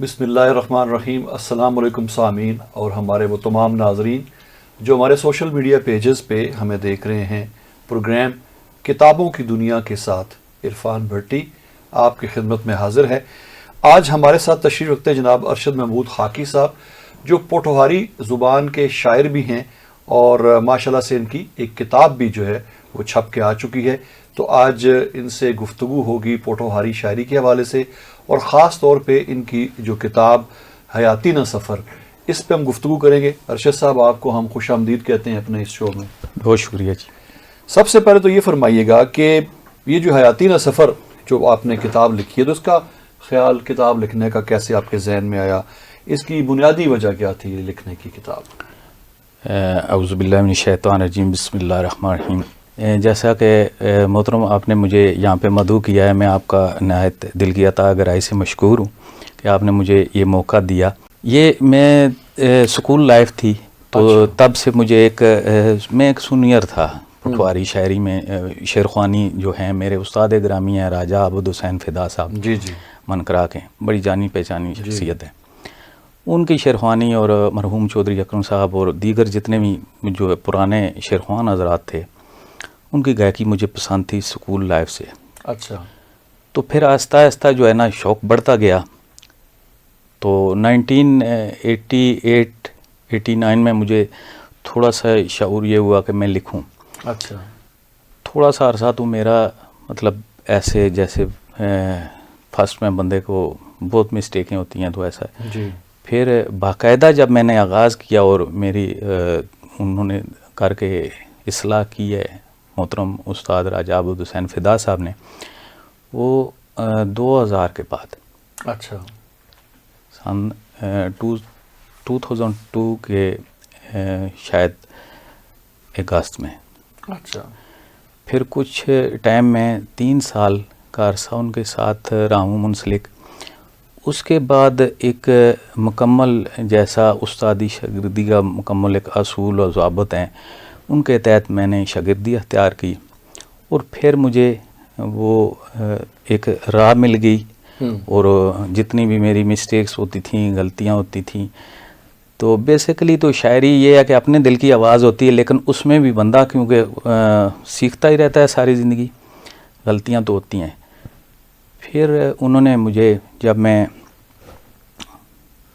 بسم اللہ الرحمن الرحیم۔ السلام علیکم سامعین اور ہمارے وہ تمام ناظرین جو ہمارے سوشل میڈیا پیجز پہ ہمیں دیکھ رہے ہیں۔ پروگرام کتابوں کی دنیا کے ساتھ عرفان بھٹی آپ کی خدمت میں حاضر ہے۔ آج ہمارے ساتھ تشریف رکھتے ہیں جناب ارشد محمود خاکی صاحب، جو پوٹھوہاری زبان کے شاعر بھی ہیں اور ماشاءاللہ سے ان کی ایک کتاب بھی جو ہے وہ چھپ کے آ چکی ہے۔ تو آج ان سے گفتگو ہوگی پوٹھوہاری شاعری کے حوالے سے، اور خاص طور پہ ان کی جو کتاب حیاتی نہ سفر، اس پہ ہم گفتگو کریں گے۔ ارشد صاحب، آپ کو ہم خوش آمدید کہتے ہیں اپنے اس شو میں۔ بہت شکریہ جی۔ سب سے پہلے تو یہ فرمائیے گا کہ یہ جو حیاتی نہ سفر جو آپ نے کتاب لکھی ہے، تو اس کا خیال کتاب لکھنے کا کیسے آپ کے ذہن میں آیا؟ اس کی بنیادی وجہ کیا تھی لکھنے کی کتاب؟ اعوذ باللہ من الشیطان الرجیم، بسم اللہ الرحمن الرحیم۔ جیسا کہ محترم آپ نے مجھے یہاں پہ مدعو کیا ہے، میں آپ کا نہایت دل کی عطا گرائی سے مشکور ہوں کہ آپ نے مجھے یہ موقع دیا۔ یہ میں سکول لائف تھی تو تب سے مجھے میں ایک سونئر تھا پٹواری شاعری میں۔ شیرخوانی جو ہیں میرے استاد گرامی ہیں راجہ عبد حسین فدا صاحب، جی جی، منکرا کے بڑی جانی پہچانی شخصیت ہے۔ ان کی شیرخوانی اور مرحوم چودھری اکرم صاحب اور دیگر جتنے بھی جو پرانے شیرخوان حضرات تھے، ان کی گائیکی مجھے پسند تھی سکول لائف سے۔ اچھا، تو پھر آہستہ آہستہ جو ہے نا شوق بڑھتا گیا۔ تو 1988-89 میں مجھے تھوڑا سا شعور یہ ہوا کہ میں لکھوں۔ اچھا، تھوڑا سا عرصہ تو میرا مطلب ایسے جیسے فرسٹ میں بندے کو بہت مسٹیکیں ہوتی ہیں تو ایسا ہے۔ جی، پھر باقاعدہ جب میں نے آغاز کیا اور میری انہوں نے کر کے اصلاح کی ہے محترم استاد راجہ عبد حسین فدا صاحب نے، وہ 2000 کے بعد، اچھا، سن 2002 کے شاید اگست میں۔ اچھا، پھر کچھ ٹائم میں 3 سال کا عرصہ ان کے ساتھ رہا ہوں منسلک۔ اس کے بعد ایک مکمل جیسا استادی شاگردی کا مکمل ایک اصول و ضوابط ہیں، ان کے تحت میں نے شاگردی اختیار کی، اور پھر مجھے وہ ایک راہ مل گئی، اور جتنی بھی میری مسٹیکس ہوتی تھیں، غلطیاں ہوتی تھیں، تو بیسیکلی تو شاعری یہ ہے کہ اپنے دل کی آواز ہوتی ہے، لیکن اس میں بھی بندہ کیونکہ سیکھتا ہی رہتا ہے ساری زندگی، غلطیاں تو ہوتی ہیں۔ پھر انہوں نے مجھے، جب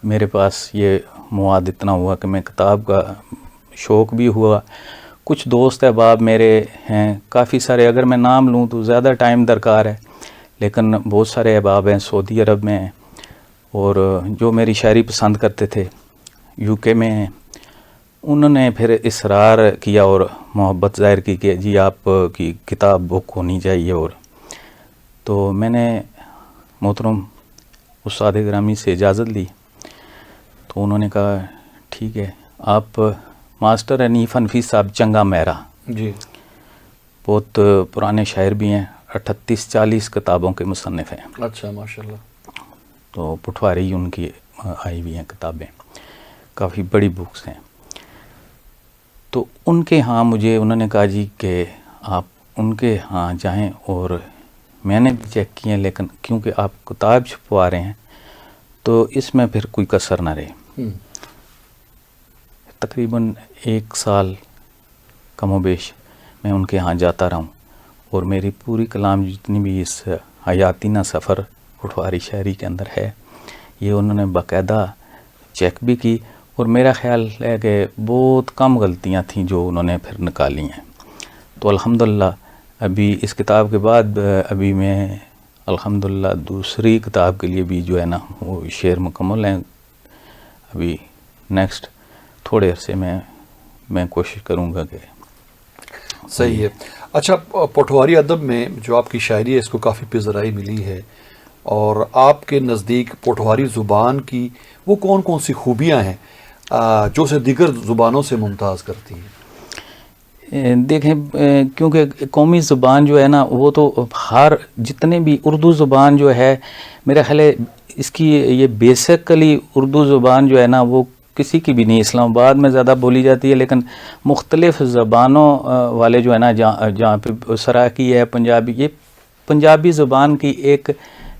میرے پاس یہ مواد اتنا ہوا کہ میں کتاب کا شوق بھی ہوا، کچھ دوست احباب میرے ہیں کافی سارے، اگر میں نام لوں تو زیادہ ٹائم درکار ہے، لیکن بہت سارے احباب ہیں سعودی عرب میں ہیں، اور جو میری شاعری پسند کرتے تھے UK میں ہیں۔ انہوں نے پھر اصرار کیا اور محبت ظاہر کی کہ جی آپ کی کتاب بک ہونی چاہیے، اور تو میں نے محترم استاد گرامی سے اجازت لی، تو انہوں نے کہا ٹھیک ہے، آپ ماسٹر حنیف حنفی صاحب چنگا میرا، جی، بہت پرانے شاعر بھی ہیں، 38-40 کتابوں کے مصنف ہیں۔ اچھا، ماشاءاللہ۔ تو پٹواری ان کی آئی ہوئی ہیں کتابیں، کافی بڑی بکس ہیں۔ تو ان کے ہاں مجھے انہوں نے کہا جی کہ آپ ان کے ہاں جائیں، اور میں نے بھی چیک کیے، لیکن کیونکہ آپ کتاب چھپوا رہے ہیں تو اس میں پھر کوئی کسر نہ رہے۔ تقریباً 1 سال کم و بیش میں ان کے ہاں جاتا رہا ہوں، اور میری پوری کلام جتنی بھی اس حیاتی نہ سفر پٹواری شاعری کے اندر ہے، یہ انہوں نے باقاعدہ چیک بھی کی، اور میرا خیال ہے کہ بہت کم غلطیاں تھیں جو انہوں نے پھر نکالی ہیں۔ تو الحمدللہ ابھی اس کتاب کے بعد ابھی میں الحمدللہ دوسری کتاب کے لیے بھی جو ہے نا وہ شعر مکمل ہیں۔ ابھی نیکسٹ تھوڑے عرصے میں کوشش کروں گا کہ صحیح ہے۔ اچھا، پٹواری ادب میں جو آپ کی شاعری ہے اس کو کافی پذیرائی ملی ہے، اور آپ کے نزدیک پٹواری زبان کی وہ کون کون سی خوبیاں ہیں جو اسے دیگر زبانوں سے ممتاز کرتی ہیں؟ دیکھیں، کیونکہ قومی زبان جو ہے نا وہ تو ہر جتنے بھی اردو زبان جو ہے، میرا خیال ہے اس کی یہ بیسیکلی اردو زبان جو ہے نا وہ کسی کی بھی نہیں، اسلام آباد میں زیادہ بولی جاتی ہے، لیکن مختلف زبانوں والے جو ہے نا جہاں پہ سرائکی ہے، پنجابی، یہ پنجابی زبان کی ایک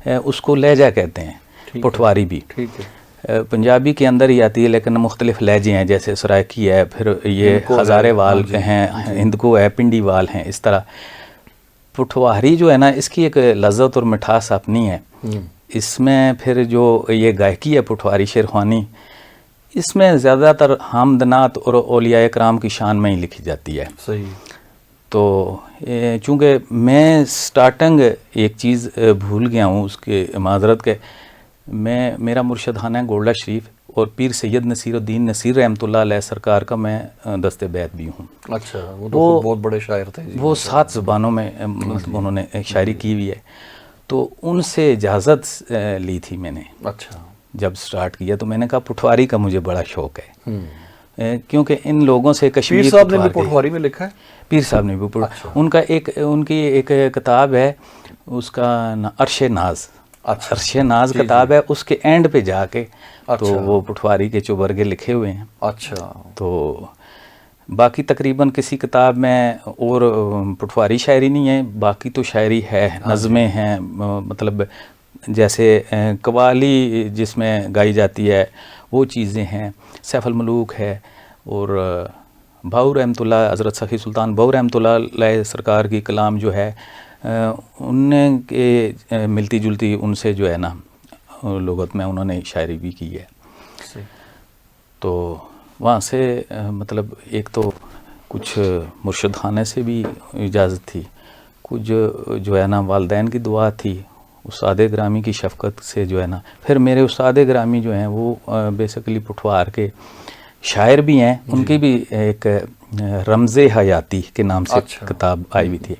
اس کو لہجہ کہتے ہیں، پٹھواری بھی ٹھیک ہے. پنجابی کے اندر ہی آتی ہے لیکن مختلف لہجے ہیں, جیسے سرائکی ہے, پھر یہ ہزارے وال ہیں, ہندکو ہے, پنڈی وال ہیں, اس طرح. پٹھواری جو ہے نا اس کی ایک لذت اور مٹھاس اپنی ہے. اس میں پھر جو یہ گائکی ہے پٹھواری شیرخوانی, اس میں زیادہ تر حمد نعت اور اولیاء کرام کی شان میں ہی لکھی جاتی ہے. صحیح. تو چونکہ میں سٹارٹنگ ایک چیز بھول گیا ہوں اس کے معذرت کے, میرا مرشدخانہ گولڈا شریف اور پیر سید نصیر الدین نصیر رحمۃ اللہ علیہ سرکار کا میں دست بیعت بھی ہوں. اچھا, وہ تو بہت بڑے شاعر تھے. وہ 7 زبانوں میں انہوں نے شاعری کی ہوئی ہے. تو ان سے اجازت لی تھی میں نے. اچھا. جب سٹارٹ کیا تو میں نے کہا پٹھواری کا مجھے بڑا شوق ہے, کیونکہ ان لوگوں سے کشمیر پیر صاحب نے بھی پٹھواری میں لکھا ہے. پیر صاحب نے بھی ان کی ایک کتاب ہے, اس کا عرش ناز. عرش ناز کتاب ہے, اس کے اینڈ پہ جا کے تو وہ پٹھواری کے چوبرگے لکھے ہوئے ہیں. اچھا. تو باقی تقریباً کسی کتاب میں اور پٹھواری شاعری نہیں ہے, باقی تو شاعری ہے, نظمیں ہیں, مطلب جیسے قوالی جس میں گائی جاتی ہے وہ چیزیں ہیں. سیف الملوک ہے, اور بھاؤ رحمۃ اللہ, حضرت سخی سلطان بھاؤ رحمۃ اللہ علیہ سرکار کی کلام جو ہے ان نے ملتی جلتی ان سے جو ہے نا لغت میں انہوں نے شاعری بھی کی ہے. تو وہاں سے مطلب ایک تو کچھ مرشد خانے سے بھی اجازت تھی, کچھ جو ہے نا والدین کی دعا تھی, استاد گرامی کی شفقت سے جو ہے نا. پھر میرے استاد گرامی جو ہیں وہ بیسیکلی پٹھوار کے شاعر بھی ہیں, ان کی بھی ایک رمز حیاتی کے نام سے کتاب آئی ہوئی تھی.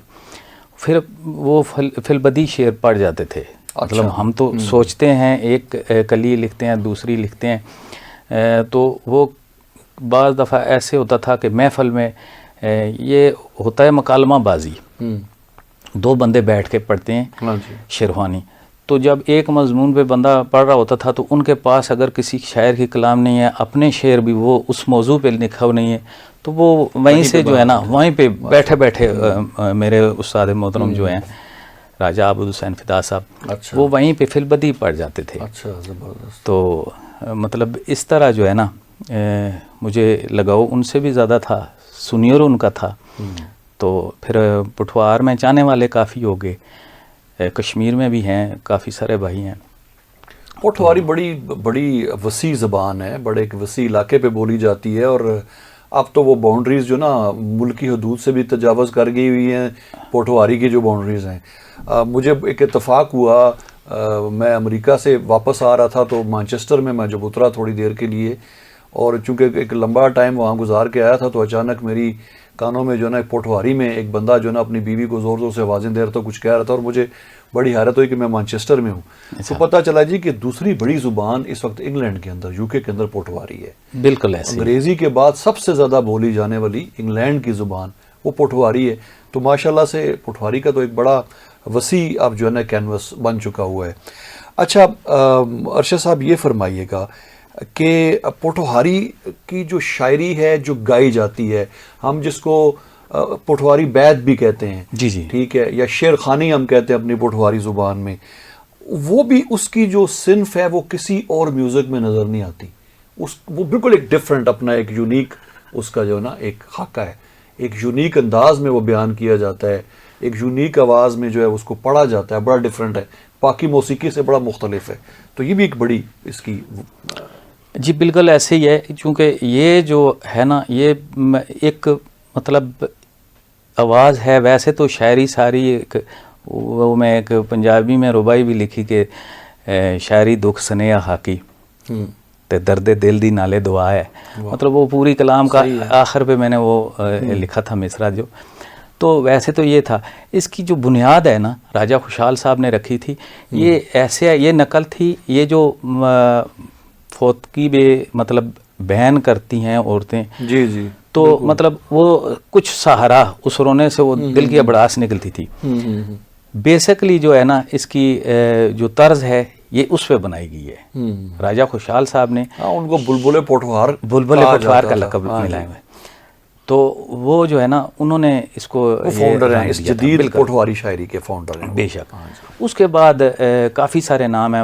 پھر وہ فلبدی شعر پڑھ جاتے تھے. مطلب ہم تو سوچتے ہیں ایک کلی لکھتے ہیں, دوسری لکھتے ہیں, تو وہ بعض دفعہ ایسے ہوتا تھا کہ محفل میں یہ ہوتا ہے مکالمہ بازی, 2 بندے بیٹھ کے پڑھتے ہیں شیرخوانی. تو جب ایک مضمون پہ بندہ پڑھ رہا ہوتا تھا تو ان کے پاس اگر کسی شاعر کی کلام نہیں ہے, اپنے شعر بھی وہ اس موضوع پہ لکھا ہوا نہیں ہے, تو وہ وہیں سے جو ہے نا وہیں پہ بیٹھے بیٹھے میرے استاد محترم جو ہیں راجہ عابد حسین فدا صاحب, وہ وہیں پہ فلبدی پڑھ جاتے تھے. تو مطلب اس طرح جو ہے نا مجھے لگاؤ ان سے بھی زیادہ تھا, سنیور ان کا تھا. تو پھر پٹھوار میں چاہنے والے کافی ہو گئے, کشمیر میں بھی ہیں کافی سارے بھائی ہیں. پٹھواری بڑی وسیع زبان ہے, بڑے ایک وسیع علاقے پہ بولی جاتی ہے, اور اب تو وہ باؤنڈریز جو نا ملکی حدود سے بھی تجاوز کر گئی ہوئی ہیں پٹھواری کی جو باؤنڈریز ہیں. مجھے ایک اتفاق ہوا, میں امریکہ سے واپس آ رہا تھا, تو مانچسٹر میں جب اترا تھوڑی دیر کے لیے, اور چونکہ ایک لمبا ٹائم وہاں گزار کے آیا تھا, تو اچانک میری کانوں میں جو ہے نا ایک پٹھواری میں ایک بندہ جو ہے نا اپنی بیوی کو زور زور سے آوازیں دے رہا تھا, کچھ کہہ رہا تھا, اور مجھے بڑی حیرت ہوئی کہ میں مانچسٹر میں ہوں. تو پتہ چلا جی کہ دوسری بڑی زبان اس وقت انگلینڈ کے اندر, UK کے اندر پٹھواری ہے. بالکل ایسے انگریزی کے بعد سب سے زیادہ بولی جانے والی انگلینڈ کی زبان وہ پٹھواری ہے. تو ماشاءاللہ سے پٹھواری کا تو ایک بڑا وسیع اب جو ہے نا کینوس بن چکا ہوا ہے. اچھا ارشد صاحب, یہ فرمائیے گا کہ پٹھواری کی جو شاعری ہے جو گائی جاتی ہے, ہم جس کو پٹھواری بیت بھی کہتے ہیں, جی جی ٹھیک ہے, یا شعر خوانی ہم کہتے ہیں اپنی پٹھواری زبان میں, وہ بھی اس کی جو صنف ہے وہ کسی اور میوزک میں نظر نہیں آتی. وہ بالکل ایک ڈیفرنٹ اپنا ایک یونیک اس کا جو ہے نا ایک خاکہ ہے, ایک یونیک انداز میں وہ بیان کیا جاتا ہے, ایک یونیک آواز میں جو ہے اس کو پڑھا جاتا ہے, بڑا ڈیفرنٹ ہے, باقی موسیقی سے بڑا مختلف ہے. تو یہ بھی ایک بڑی اس کی. جی بالکل ایسے ہی ہے, چونکہ یہ جو ہے نا یہ ایک مطلب آواز ہے. ویسے تو شاعری ساری ایک وہ میں ایک پنجابی میں ربائی بھی لکھی کہ شاعری دکھ سنیا خاکی تے درد دل دی نالے دعا ہے. مطلب وہ پوری کلام کا آخر پہ میں نے وہ لکھا تھا مصرع جو. تو ویسے تو یہ تھا, اس کی جو بنیاد ہے نا راجہ خوشحال صاحب نے رکھی تھی, یہ ایسے یہ نقل تھی, یہ جو فوتگی بے مطلب بیان کرتی ہیں عورتیں, جی جی, تو مطلب وہ کچھ سہارا اس رونے سے وہ دل کی بڑاس نکلتی تھی. بیسیکلی جو ہے نا اس کی جو طرز ہے یہ اس پہ بنائی گئی ہے. راجہ خوشحال صاحب نے ان کو بلبل پٹھوار کا لقب ملا ہے. تو وہ جو ہے نا انہوں نے اس کو فاؤنڈر ہیں, اس جدید پٹھواری شاعری کے فاؤنڈر ہیں بے شک. اس کے بعد کافی سارے نام ہیں,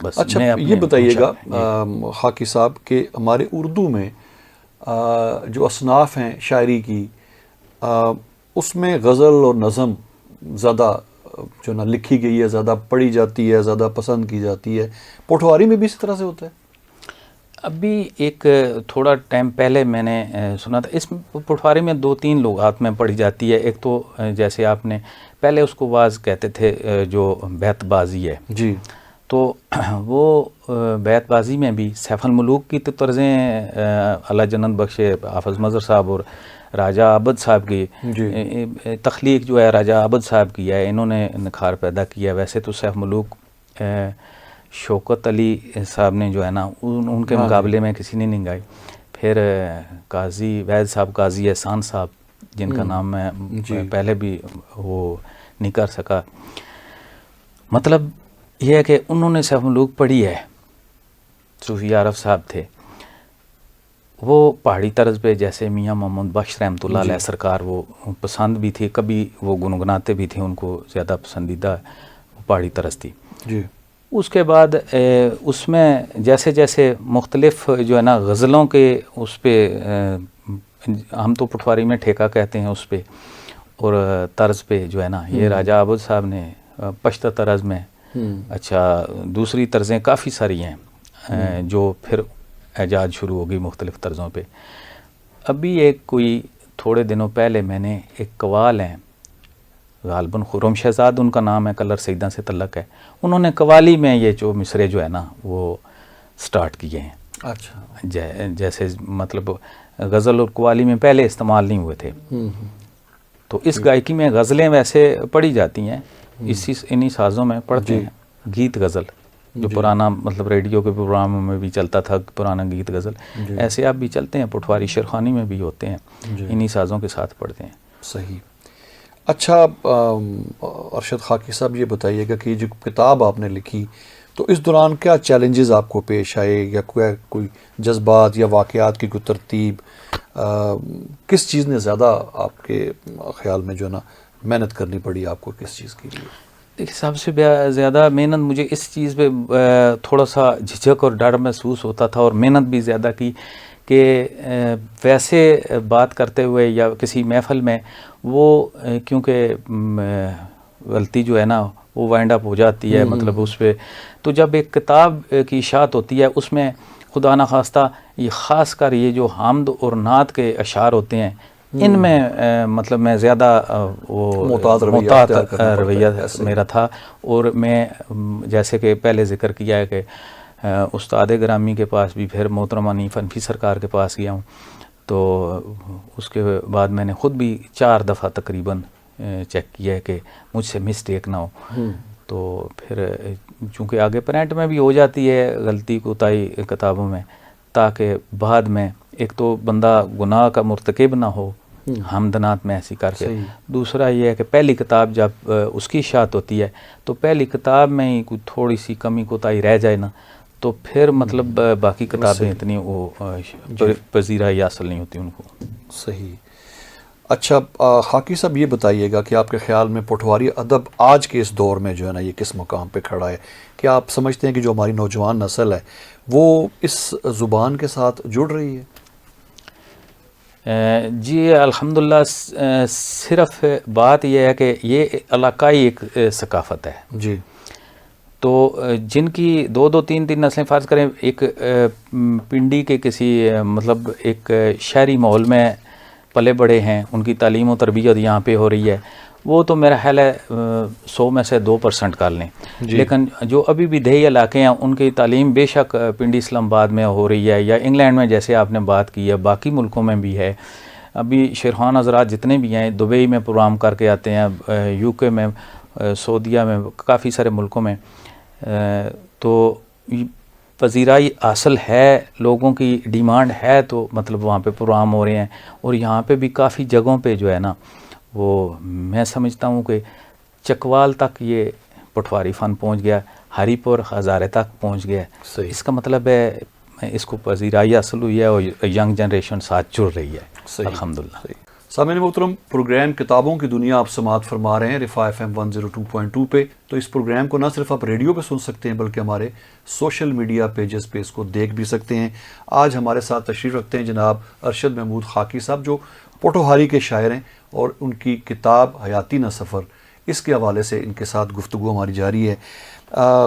بس اچھا یہ بتائیے گا خاکی صاحب کہ ہمارے اردو میں جو اصناف ہیں شاعری کی اس میں غزل اور نظم زیادہ جو نا لکھی گئی ہے، زیادہ پڑھی جاتی ہے، زیادہ پسند کی جاتی ہے. پٹواری میں بھی اسی طرح سے ہوتا ہے؟ ابھی ایک تھوڑا ٹائم پہلے میں نے سنا تھا، اس پٹواری میں 2-3 لغات میں پڑھی جاتی ہے. ایک تو جیسے آپ نے پہلے اس کو واز کہتے تھے جو بیت بازی ہے جی، تو وہ بیت بازی میں بھی سیف الملوک کی تو طرزیں اللہ جنت بخشے حافظ مظہر صاحب اور راجہ عابد صاحب کی تخلیق جو ہے راجہ عابد صاحب کی ہے، انہوں نے نکھار پیدا کیا. ویسے تو سیف ملوک شوکت علی صاحب نے جو ہے نا ان کے مقابلے میں کسی نے نہیں گائی. پھر قاضی وحید صاحب، قاضی احسان صاحب جن کا نام میں پہلے بھی وہ نہیں کر سکا. مطلب یہ ہے کہ انہوں نے سیف ملوک پڑھی ہے. صوفی عارف صاحب تھے، وہ پہاڑی طرز پہ جیسے میاں محمد بخش رحمۃ اللہ علیہ سرکار وہ پسند بھی تھی، کبھی وہ گنگناتے بھی تھے، ان کو زیادہ پسندیدہ پہاڑی طرز تھی. جی. اس کے بعد اس میں جیسے جیسے مختلف جو ہے نا غزلوں کے اس پہ ہم تو پٹواری میں ٹھیکہ کہتے ہیں اس پہ، اور طرز پہ جو ہے نا یہ راجہ عابد صاحب نے پشتہ طرز میں اچھا دوسری طرزیں کافی ساری ہیں جو پھر ایجاد شروع ہوگی مختلف طرزوں پہ. ابھی ایک کوئی تھوڑے دنوں پہلے میں نے ایک قوال ہیں غالباً خرم شہزاد ان کا نام ہے، کلر سیدہ سے تعلق ہے، انہوں نے قوالی میں یہ جو مصرے جو ہے نا وہ سٹارٹ کیے ہیں. اچھا. جیسے مطلب غزل اور قوالی میں پہلے استعمال نہیں ہوئے تھے، تو اس گائیکی میں غزلیں ویسے پڑھی جاتی ہیں، انہی سازوں میں پڑھتے ہیں. گیت غزل جو پرانا مطلب ریڈیو کے پروگراموں میں بھی چلتا تھا، پرانا گیت غزل ایسے اب بھی چلتے ہیں، پٹواری شیرخوانی میں بھی ہوتے ہیں، انہی سازوں کے ساتھ پڑھتے ہیں. صحیح. اچھا ارشد خاکی صاحب یہ بتائیے گا کہ جو کتاب آپ نے لکھی تو اس دوران کیا چیلنجز آپ کو پیش آئے، یا کوئی جذبات یا واقعات کی کوئی ترتیب، کس چیز نے زیادہ آپ کے خیال میں جو ہے نا محنت کرنی پڑی آپ کو کس چیز کے لیے؟ دیکھیے سب سے زیادہ محنت مجھے اس چیز پہ تھوڑا سا جھجک اور ڈر محسوس ہوتا تھا، اور محنت بھی زیادہ کی کہ ویسے بات کرتے ہوئے یا کسی محفل میں وہ کیونکہ غلطی جو ہے نا وہ وائنڈ اپ ہو جاتی ہے مطلب اس پہ. تو جب ایک کتاب کی اشاعت ہوتی ہے اس میں خدا نخواستہ یہ خاص کر یہ جو حمد اور نعت کے اشعار ہوتے ہیں ان میں مطلب میں زیادہ وہ محتاط رویہ میرا تھا. اور میں جیسے کہ پہلے ذکر کیا ہے کہ استاد گرامی کے پاس بھی، پھر محترم حنیف انفی سرکار کے پاس گیا ہوں، تو اس کے بعد میں نے خود بھی 4 دفعہ تقریباً چیک کیا ہے کہ مجھ سے مسٹیک نہ ہو. تو پھر چونکہ آگے پرنٹ میں بھی ہو جاتی ہے غلطی کوتاہی کتابوں میں، تاکہ بعد میں ایک تو بندہ گناہ کا مرتکب نہ ہو حمدنات میں ایسی کر کے. دوسرا یہ ہے کہ پہلی کتاب جب اس کی اشاعت ہوتی ہے تو پہلی کتاب میں ہی کوئی تھوڑی سی کمی کوتاہی رہ جائے نا تو پھر مطلب باقی کتابیں اتنی وہ پذیرائی حاصل نہیں ہوتی ان کو. صحیح. اچھا خاکی صاحب یہ بتائیے گا کہ آپ کے خیال میں پٹواری ادب آج کے اس دور میں جو ہے نا یہ کس مقام پہ کھڑا ہے؟ کیا آپ سمجھتے ہیں کہ جو ہماری نوجوان نسل ہے وہ اس زبان کے ساتھ جڑ رہی ہے؟ جی الحمدللہ. صرف بات یہ ہے کہ یہ علاقائی ایک ثقافت ہے جی. تو جن کی 2-3 نسلیں فرض کریں ایک پنڈی کے کسی مطلب ایک شہری ماحول میں پلے بڑے ہیں، ان کی تعلیم و تربیت یہاں پہ ہو رہی ہے، وہ تو میرا خیال ہے 100 میں سے 2% کر لیں. لیکن جو ابھی بھی دیہی علاقے ہیں ان کی تعلیم بے شک پنڈی اسلام آباد میں ہو رہی ہے، یا انگلینڈ میں جیسے آپ نے بات کی ہے، باقی ملکوں میں بھی ہے. ابھی شیرخوان حضرات جتنے بھی ہیں دبئی میں پروگرام کر کے آتے ہیں، UK میں، سعودیہ میں، کافی سارے ملکوں میں. تو پذیرائی حاصل ہے، لوگوں کی ڈیمانڈ ہے، تو مطلب وہاں پہ پروگرام ہو رہے ہیں. اور یہاں پہ بھی کافی جگہوں پہ جو ہے نا وہ میں سمجھتا ہوں کہ چکوال تک یہ پٹواری فن پہنچ گیا، ہری پور ہزارے تک پہنچ گیا. اس کا مطلب ہے اس کو پذیرائی حاصل ہوئی ہے اور ینگ جنریشن ساتھ جڑ رہی ہے. الحمدللہ. سامعین محترم، پروگرام کتابوں کی دنیا آپ سماعت فرما رہے ہیں رفاع FM 102.2 پہ. تو اس پروگرام کو نہ صرف آپ ریڈیو پہ سن سکتے ہیں بلکہ ہمارے سوشل میڈیا پیجز پہ اس کو دیکھ بھی سکتے ہیں. آج ہمارے ساتھ تشریف رکھتے ہیں جناب ارشد محمود خاکی صاحب، جو پوٹھوہاری کے شاعر ہیں، اور ان کی کتاب حیاتی نہ سفر، اس کے حوالے سے ان کے ساتھ گفتگو ہماری جاری ہے.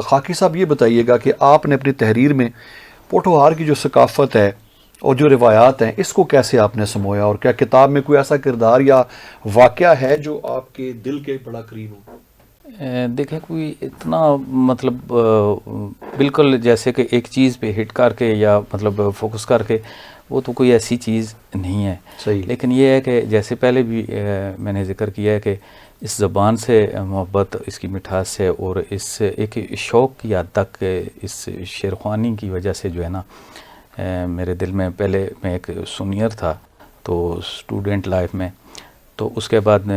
خاکی صاحب، یہ بتائیے گا کہ آپ نے اپنی تحریر میں پوٹھوہار کی جو ثقافت ہے اور جو روایات ہیں، اس کو کیسے آپ نے سمویا، اور کیا کتاب میں کوئی ایسا کردار یا واقعہ ہے جو آپ کے دل کے بڑا قریب ہو؟ دیکھیں، کوئی اتنا مطلب بالکل جیسے کہ ایک چیز پہ ہٹ کر کے یا مطلب فوکس کر کے، وہ تو کوئی ایسی چیز نہیں ہے. صحیح. لیکن یہ ہے کہ جیسے پہلے بھی میں نے ذکر کیا ہے کہ اس زبان سے محبت، اس کی مٹھاس سے اور اس ایک شوق کی حد تک اس شعرخوانی کی وجہ سے جو ہے نا، میرے دل میں پہلے میں ایک سونئر تھا تو اسٹوڈنٹ لائف میں، تو اس کے بعد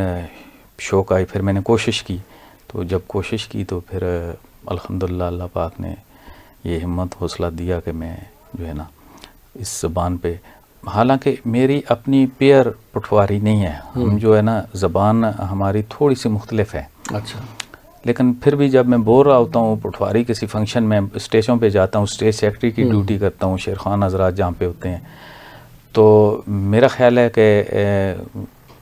شوق آئی، پھر میں نے کوشش کی. تو جب کوشش کی تو پھر الحمدللہ اللہ پاک نے یہ ہمت حوصلہ دیا کہ میں جو ہے نا اس زبان پہ، حالانکہ میری اپنی پیئر پٹھواری نہیں ہے، ہم جو ہے نا زبان ہماری تھوڑی سی مختلف ہے. اچھا. لیکن پھر بھی جب میں بول رہا ہوتا ہوں پٹھواری کسی فنکشن میں، اسٹیجوں پہ جاتا ہوں، اسٹیج سیکرٹری کی ڈیوٹی کرتا ہوں، شیرخوان حضرات جہاں پہ ہوتے ہیں، تو میرا خیال ہے کہ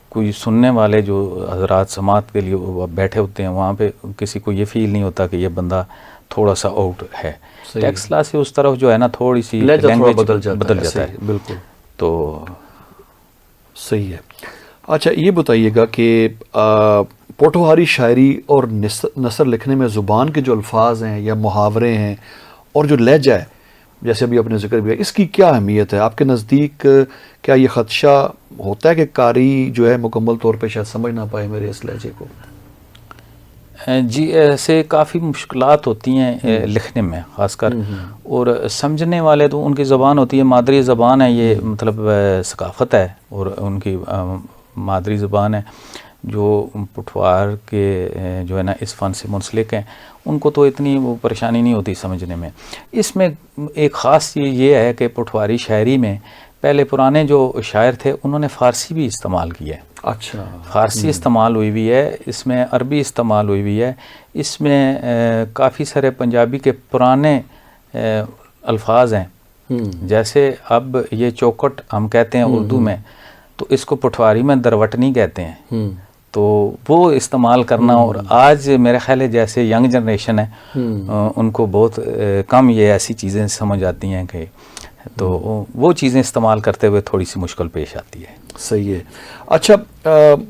کوئی سننے والے جو حضرات سماعت کے لیے بیٹھے ہوتے ہیں، وہاں پہ کسی کو یہ فیل نہیں ہوتا کہ یہ بندہ تھوڑا سا آؤٹ ہے. ٹیکس لا سے اس طرف جو ہے نا تھوڑی سی لینگویج بدل جاتا ہے. بالکل. تو صحیح ہے. اچھا، یہ بتائیے گا کہ پوٹھوہاری شاعری اور نثر لکھنے میں زبان کے جو الفاظ ہیں یا محاورے ہیں اور جو لہجہ ہے، جیسے ابھی آپ نے ذکر کیا، اس کی کیا اہمیت ہے آپ کے نزدیک؟ کیا یہ خدشہ ہوتا ہے کہ قاری جو ہے مکمل طور پہ شاید سمجھ نہ پائے میرے اس لہجے کو؟ جی، ایسے کافی مشکلات ہوتی ہیں لکھنے میں خاص کر، اور سمجھنے والے تو ان کی زبان ہوتی ہے، مادری زبان ہے یہ، مطلب ثقافت ہے اور ان کی مادری زبان ہے. جو پٹھوار کے جو ہے نا اس فن سے منسلک ہیں، ان کو تو اتنی وہ پریشانی نہیں ہوتی سمجھنے میں. اس میں ایک خاص چیز یہ ہے کہ پٹھواری شاعری میں پہلے پرانے جو شاعر تھے انہوں نے فارسی بھی استعمال کی ہے. اچھا. فارسی استعمال ہوئی ہوئی ہے، اس میں عربی استعمال ہوئی ہوئی ہے، اس میں کافی سارے پنجابی کے پرانے الفاظ ہیں. جیسے اب یہ چوکٹ ہم کہتے ہیں اردو میں، تو اس کو پٹھواری میں دروٹنی کہتے ہیں. تو وہ استعمال کرنا، اور آج میرے خیال ہے جیسے ینگ جنریشن ہے ان کو بہت کم یہ ایسی چیزیں سمجھ آتی ہیں کہ، تو وہ چیزیں استعمال کرتے ہوئے تھوڑی سی مشکل پیش آتی ہے. صحیح ہے. اچھا،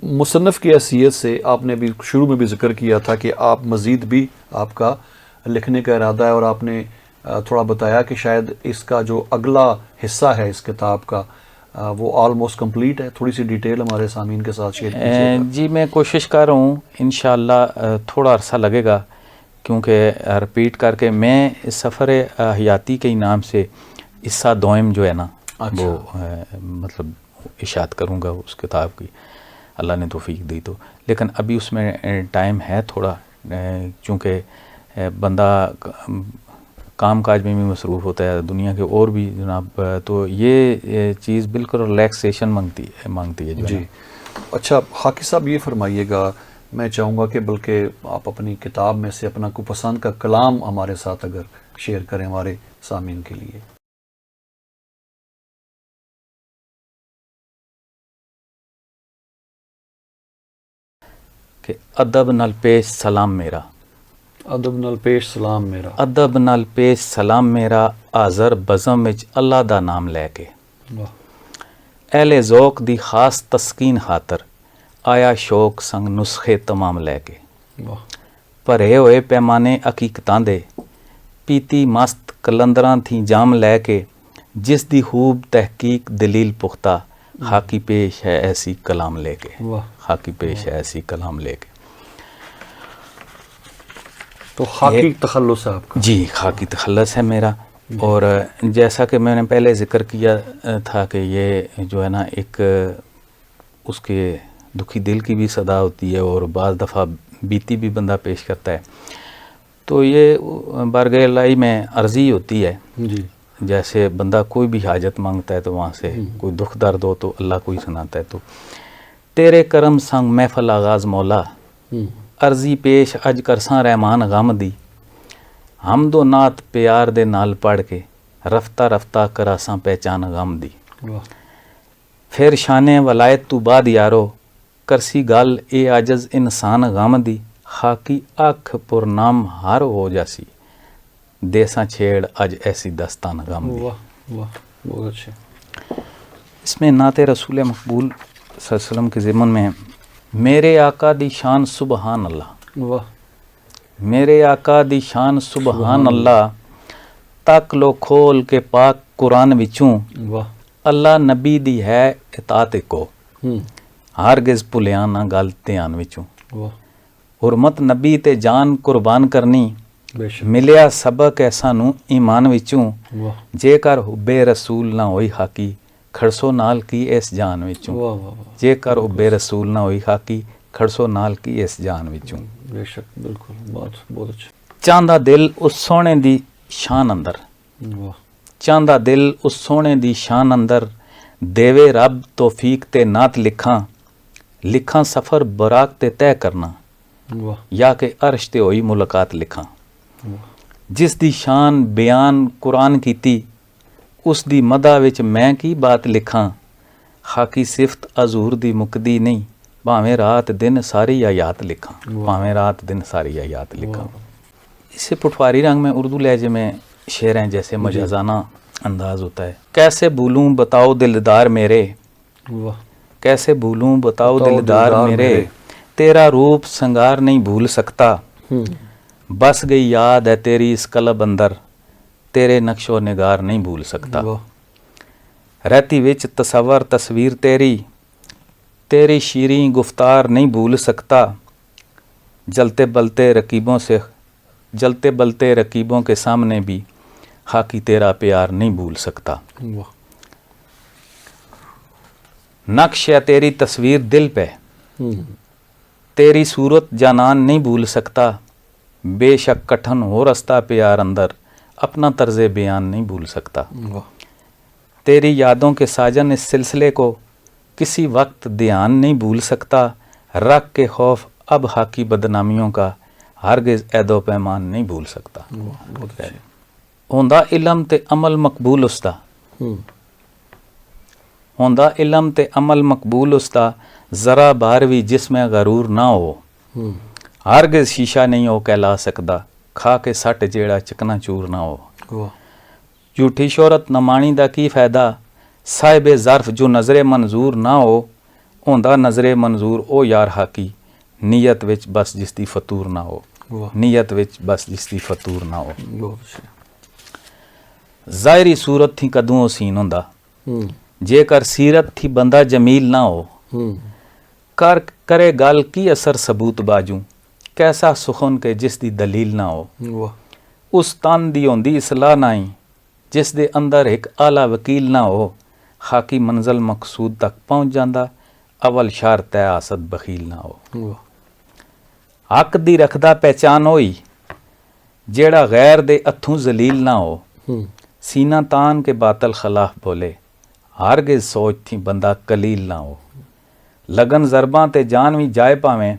مصنف کی حیثیت سے آپ نے بھی شروع میں بھی ذکر کیا تھا کہ آپ مزید بھی آپ کا لکھنے کا ارادہ ہے، اور آپ نے تھوڑا بتایا کہ شاید اس کا جو اگلا حصہ ہے اس کتاب کا وہ آلموسٹ کمپلیٹ ہے. تھوڑی سی ڈیٹیل ہمارے سامعین کے ساتھ شیئر کیجیے. جی، میں کوشش کر رہا ہوں، انشاءاللہ تھوڑا عرصہ لگے گا، کیونکہ رپیٹ کر کے میں اس سفر حیاتی کے نام سے حصہ دوئم جو ہے نا وہ مطلب اشاعت کروں گا اس کتاب کی، اللہ نے توفیق دی تو. لیکن ابھی اس میں ٹائم ہے تھوڑا، چونکہ بندہ کام کاج میں بھی مصروف ہوتا ہے، دنیا کے اور بھی جناب، تو یہ چیز بالکل ریلیکسیشن مانگتی ہے جو. جی. اچھا خاکی صاحب، یہ فرمائیے گا، میں چاہوں گا کہ بلکہ آپ اپنی کتاب میں سے اپنا کوئی پسند کا کلام ہمارے ساتھ اگر شیئر کریں ہمارے سامعین کے لیے. کہ ادب نال پیش سلام میرا، ادب نال پیش سلام میرا، ادب نال پیش سلام میرا، آزر بزم وچ اللہ دا نام لے کے. اہل ذوق دی خاص تسکین خاطر آیا شوق سنگ نسخے تمام لے کے. بھرے ہوئے پیمانے حقیقتاں دے، پیتی مست کلندراں تھی جام لے کے، جس دی خوب تحقیق دلیل پختہ، خاکی پیش ہے ایسی کلام لے کے. خاکی پیش ہے ایسی کلام لے کے. تو خاکی تخلص ہے آپ کا؟ جی، خاکی تخلص ہے میرا. اور جیسا کہ میں نے پہلے ذکر کیا تھا کہ یہ جو ہے نا ایک اس کے دکھی دل کی بھی صدا ہوتی ہے، اور بعض دفعہ بیتی بھی بندہ پیش کرتا ہے. تو یہ بارگاہ الہی میں عرضی ہوتی ہے. جی. جیسے بندہ کوئی بھی حاجت مانگتا ہے تو وہاں سے کوئی دکھ درد ہو تو اللہ کو ہی سناتا ہے. تو تیرے کرم سنگ محفل آغاز مولا عرضی پیش اج کرساں رحمان غم دی حمد و نعت پیار دے نال پڑھ کے رفتہ رفتہ کراساں پہچان غم دی پھر شانے ولایت تو بعد یارو کرسی گل اے عاجز انسان غم دی خاکی اکھ پر نام ہر ہو جاسی دیساں چھیڑ اج ایسی دستان غم دی. بہت اچھے. اس میں نعت رسول مقبول صلی اللہ علیہ وسلم کے ضمن میں میرے آقا دی شان سبحان اللہ میرے آقا دی شان سبحان اللہ تک لو کھول کے پاک قرآن وچوں اللہ نبی دی ہے اطاعت کو ہرگز بھلیاں نہ گل دھیان وچوں حرمت نبی تے جان قربان کرنی ملیا سبق ہے سانو ایمان وچوں جے کر حبے رسول نہ ہوئی حاکی کھڑسو نال کی اس جان وچوں جے کر حبے رسول نہ ہوئی حاکی کھڑسو نال کی اس جان وچوں. بے شک بالکل بہت اچھا. چاہندا دل اس سونے دی شان اندر چاہندا دل اس سونے دی شان اندر دیوے رب توفیق تے نعت لکھاں سفر براق تے طے کرنا یا کہ عرش تے ہوئی ملاقات لکھاں جس دی شان بیان قرآن کیتی اس دی مدح وچ میں کی بات لکھاں خاکی صفت حضور دی مکدی نہیں بھاویں رات دن ساری آیات لکھاں بھاویں رات دن ساری آیات لکھاں. اسے پٹواری رنگ میں اردو لہجے میں شعر ہیں جیسے مجازانہ انداز ہوتا ہے. کیسے بھولوں بتاؤ دلدار میرے کیسے بھولوں بتاؤ دلدار میرے تیرا روپ سنگار نہیں بھول سکتا بس گئی یاد ہے تیری اس قلب اندر تیرے نقش و نگار نہیں بھول سکتا رہتی وچ تصور تصویر تیری شیریں گفتار نہیں بھول سکتا جلتے بلتے رقیبوں کے سامنے بھی خاکی تیرا پیار نہیں بھول سکتا نقش ہے تیری تصویر دل پہ تیری صورت جانان نہیں بھول سکتا بے شک کٹھن ہو رستہ پیار اندر اپنا طرز بیان نہیں بھول سکتا تیری یادوں کے ساجن اس سلسلے کو کسی وقت دھیان نہیں بھول سکتا رکھ کے خوف اب حاکی بدنامیوں کا ہرگز عہد و پیمان نہیں بھول سکتا. ہوندا علم تے عمل مقبول استا ہوندا علم تے عمل مقبول استا ذرا بار بھی جسم غرور نہ ہو ہرگز شیشہ نہیں ہو کہلا سکدا کھا کے سٹ جیڑا چکنا چور نہ ہو جھوٹی شہرت نہ مانی دا کی فائدہ صاحب ظرف جو نظر منظور نہ ہوندا نظر منظور او یار حاکی نیت وچ بس جس دی فطور نہ ہو نیت وچ بس جس دی فطور نہ ہو. ظاہری صورت تھی کدوں حسین ہوندا جے کر سیرت تھی بندہ جمیل نہ ہو کرے گل کی اثر ثبوت باجوں کیسا سخن کے جس دی دلیل نہ ہو اس تن دی ہوندی اصلاح نہ ہی جس دے اندر ایک اعلیٰ وکیل نہ ہو خاکی منزل مقصود تک پہنچ جاندہ اول شرط ہے آسد بخیل نہ ہو حق دی رکھدا پہچان ہوئی جیڑا غیر دے اتھوں ذلیل نہ ہو سینہ تان کے باطل خلاف بولے ہرگز سوچ تھی بندہ قلیل نہ ہو لگن ضرباں تے جان بھی جائے پاویں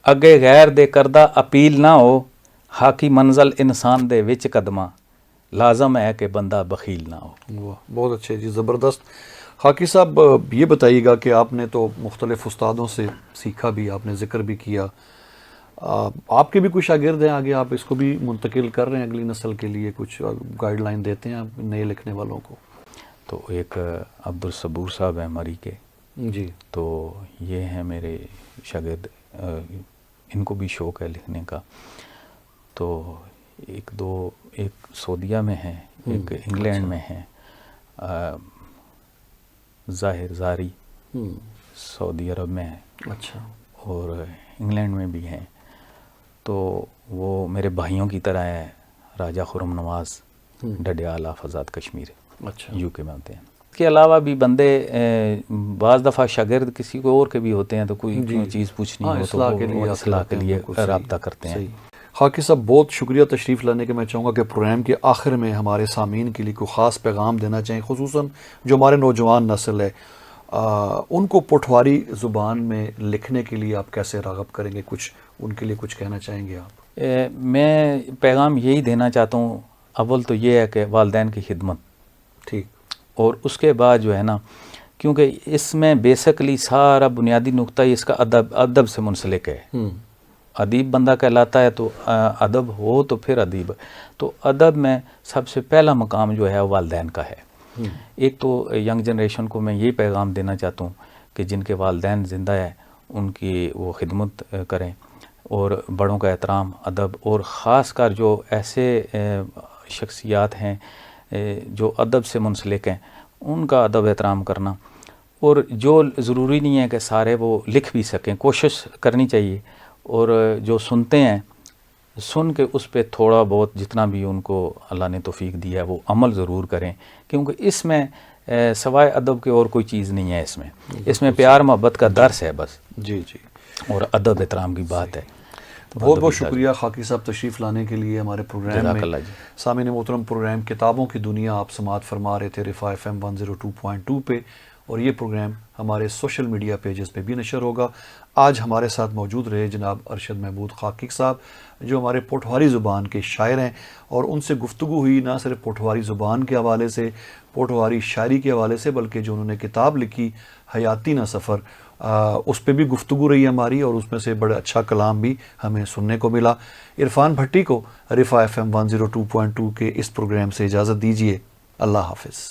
اگے غیر دے کردہ اپیل نہ ہو حاکی منزل انسان دے وچ قدمہ لازم ہے کہ بندہ بخیل نہ ہو. بہت اچھے جی زبردست. حاکی صاحب یہ بتائیے گا کہ آپ نے تو مختلف استادوں سے سیکھا بھی آپ نے ذکر بھی کیا آپ کے بھی کچھ شاگرد ہیں آگے آپ اس کو بھی منتقل کر رہے ہیں اگلی نسل کے لیے کچھ گائیڈ لائن دیتے ہیں آپ نئے لکھنے والوں کو؟ تو ایک عبدالصبور صاحب ہیں مری کے جی تو یہ ہیں میرے شاگرد ان کو بھی شوق ہے لکھنے کا تو ایک سعودیہ میں ہیں ایک انگلینڈ میں ہیں ظاہر زاری سعودی عرب میں ہیں اچھا اور انگلینڈ میں بھی ہیں تو وہ میرے بھائیوں کی طرح ہے راجہ خرم نواز ڈڈیال آفزاد کشمیر اچھا یو کے میں ہوتے ہیں. اس کے علاوہ بھی بندے بعض دفعہ شاگرد کسی کو اور کے بھی ہوتے ہیں تو کوئی چیز پوچھنی ہو تو وہ اصلاح کے لیے رابطہ کرتے ہیں. حاکی صاحب بہت شکریہ تشریف لانے کے. میں چاہوں گا کہ پروگرام کے آخر میں ہمارے سامعین کے لیے کوئی خاص پیغام دینا چاہیں خصوصاً جو ہمارے نوجوان نسل ہے ان کو پٹھواری زبان میں لکھنے کے لیے آپ کیسے راغب کریں گے؟ کچھ ان کے لیے کچھ کہنا چاہیں گے آپ؟ میں پیغام یہی دینا چاہتا ہوں، اول تو یہ ہے کہ والدین کی خدمت، ٹھیک، اور اس کے بعد جو ہے نا، کیونکہ اس میں بیسکلی سارا بنیادی نقطہ ہی اس کا ادب سے منسلک ہے۔ ادیب بندہ کہلاتا ہے، تو ادب ہو تو پھر ادیب۔ تو ادب میں سب سے پہلا مقام جو ہے والدین کا ہے۔ ایک تو ینگ جنریشن کو میں یہ پیغام دینا چاہتا ہوں کہ جن کے والدین زندہ ہے ان کی وہ خدمت کریں، اور بڑوں کا احترام، ادب، اور خاص کر جو ایسے شخصیات ہیں جو ادب سے منسلک ہیں ان کا ادب احترام کرنا، اور جو ضروری نہیں ہے کہ سارے وہ لکھ بھی سکیں، کوشش کرنی چاہیے، اور جو سنتے ہیں سن کے اس پہ تھوڑا بہت جتنا بھی ان کو اللہ نے توفیق دی ہے وہ عمل ضرور کریں، کیونکہ اس میں سوائے ادب کے اور کوئی چیز نہیں ہے۔ اس میں پیار محبت کا درس ہے بس، جی جی، اور ادب احترام کی بات ہے۔ بہت بہت شکریہ خاکی صاحب تشریف لانے کے لیے ہمارے پروگرام جزاک میں۔ اللہ جی۔ سامعین محترم، پروگرام کتابوں کی دنیا آپ سماعت فرما رہے تھے رفاع FM 102.2 پہ، اور یہ پروگرام ہمارے سوشل میڈیا پیجز پہ بھی نشر ہوگا۔ آج ہمارے ساتھ موجود رہے جناب ارشد محمود خاکی صاحب، جو ہمارے پوٹھواری زبان کے شاعر ہیں، اور ان سے گفتگو ہوئی نہ صرف پوٹھواری زبان کے حوالے سے، پوٹھواری شاعری کے حوالے سے، بلکہ جو انہوں نے کتاب لکھی حیاتی نہ سفر، اس پہ بھی گفتگو رہی ہماری، اور اس میں سے بڑا اچھا کلام بھی ہمیں سننے کو ملا۔ عرفان بھٹی کو رفاع FM 102.2 کے اس پروگرام سے اجازت دیجیے۔ اللہ حافظ۔